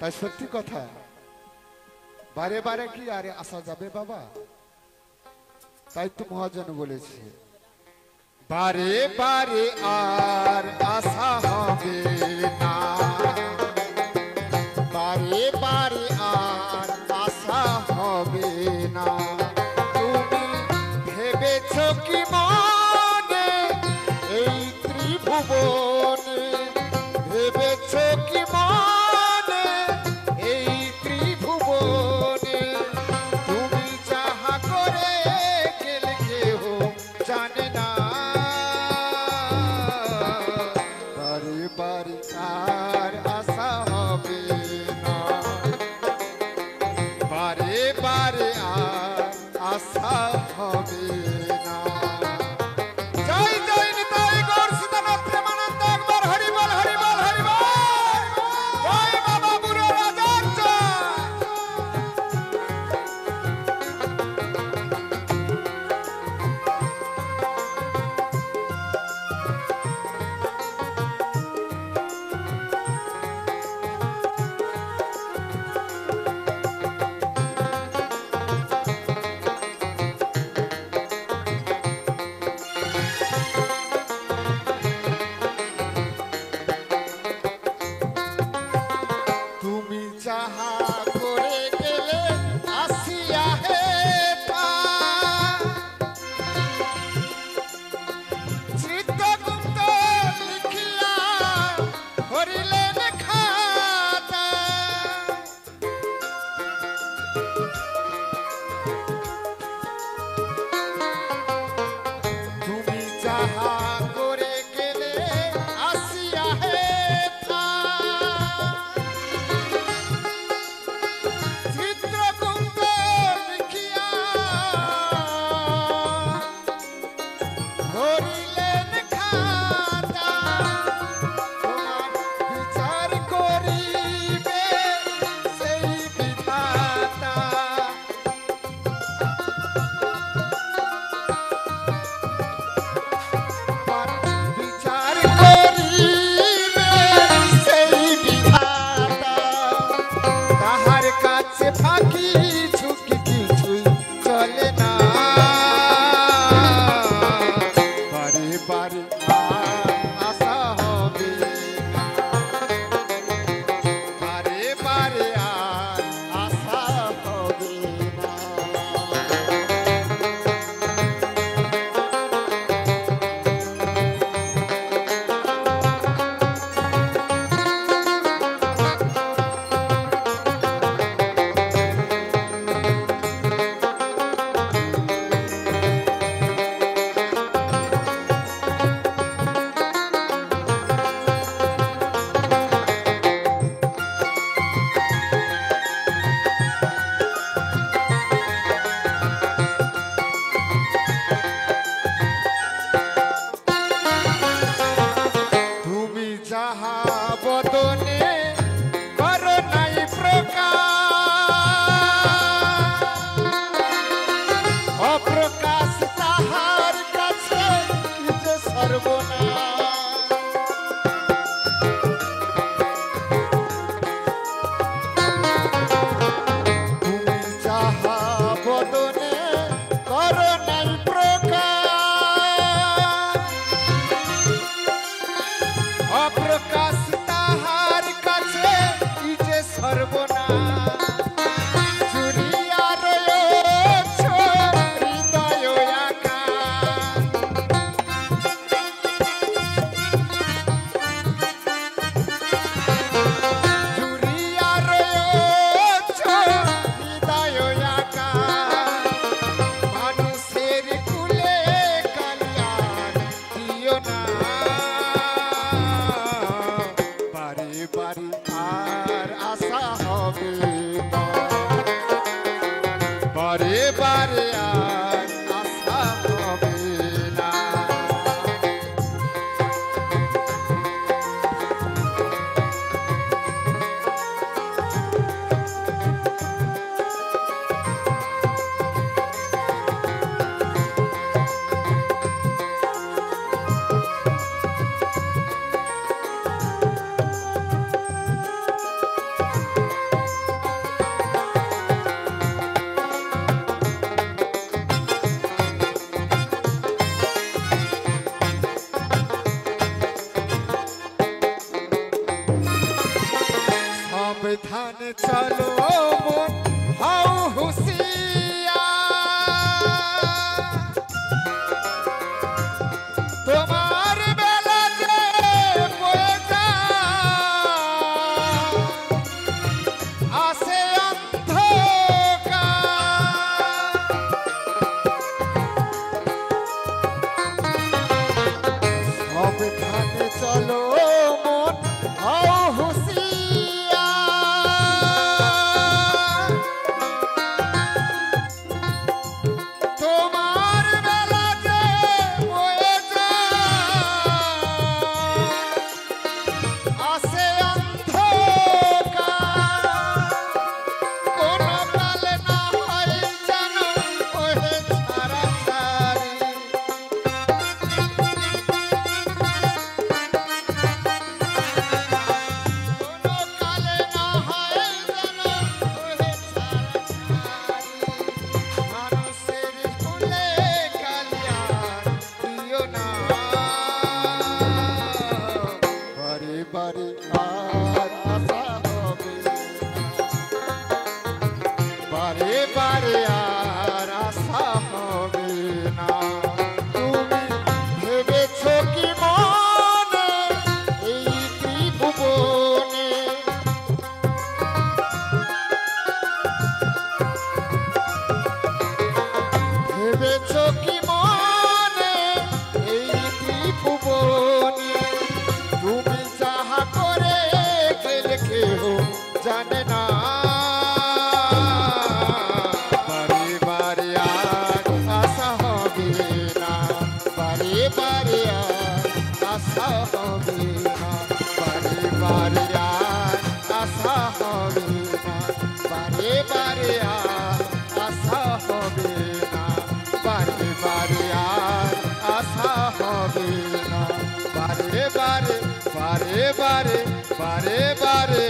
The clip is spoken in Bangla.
তাই সত্যি কথা, বারে বারে কি আরে আসা যাবে বাবা? তাই তো মহাজন বলেছে, বারে বারে আর আসা হবে না, বারে বারে আর আসা হবে না। তুমি ভেবেছ কি মনে এই ত্রিভুবনে, ভেবেছ কি মনে এই ত্রিভুবনে, তুমি যাহা করে গেলে কেহ জানে না। বারে বারে আর আসা হবে না, বারে বারে আর আসা হবে না। জয় জয় নিতাই গৌর সীতানাথ প্রেমানন্দ, একবার হরি বল হরি বল হরি বল। জয় বাবা বুড়ো রাজার জয়। তুমি যাহা করে গেলে আসিয়া হে চিত্তগুপ্ত লিখিয়া হরিলেন খাতা। তুমি যাহা করে গেলে আসিয়া হে চিত্রগুপ্ত লিখিয়া হরিলেন খাতা। তোমার বিচার করিবে সেই বিধাতা। বিচার করিবে সেই বিধাতা, তাহার কাছে ফাঁকি ঝুঁকি কিছুই চলে না। বারে বারে আর আসা হবে না, বারে বারে আর আসা হবে না। তুমি যাহা বদনে করো নাই প্রকাশ, অপ্রকাশ তাহার কাছে কি যে সর্বনাশ। তুমি যাহা বদনে করো নাই প্রকাশ, অপ্রকাশ তাহার কাছে কি যে সর্বনাশ। জুড়িয়া রয়েছ হৃদয় আকাশ, জুড়িয়া রয়েছ হৃদয় আকাশ। মানুষের কুলে কালিয়ার দিও না, বারে বারে আর আসা হবে না, বারে বারে আর আসা হবে না। সাবধানে চলো মন হও হুঁশিয়ার তোমার বেলা যে বয়ে যায় আসে সাবধানে চলো মন হও হুঁশিয়ার তোমার বেলা যে বয়ে যায় আসে অন্ধকার কোন কালে না হয় যেন ওহে ছাড়াছাড়ি বারে আর আশা হবে বারে বারে আর আশা হবে না তুমি ভেবেছ কি মনে এই ত্রিভুবনে ভেবেছ কি মনে এই ত্রিভুবনে তুমি যাহা করে গেলে কেউ জানে না বারে বারে আর আশা হবে না বারে বারে আর আশা হবে না বারে বারে আর আশা হবে না বারে বারে আর আশা হবে না বারে বারে আর আশা হবে না বারে বারে বারে বারে বারে বারে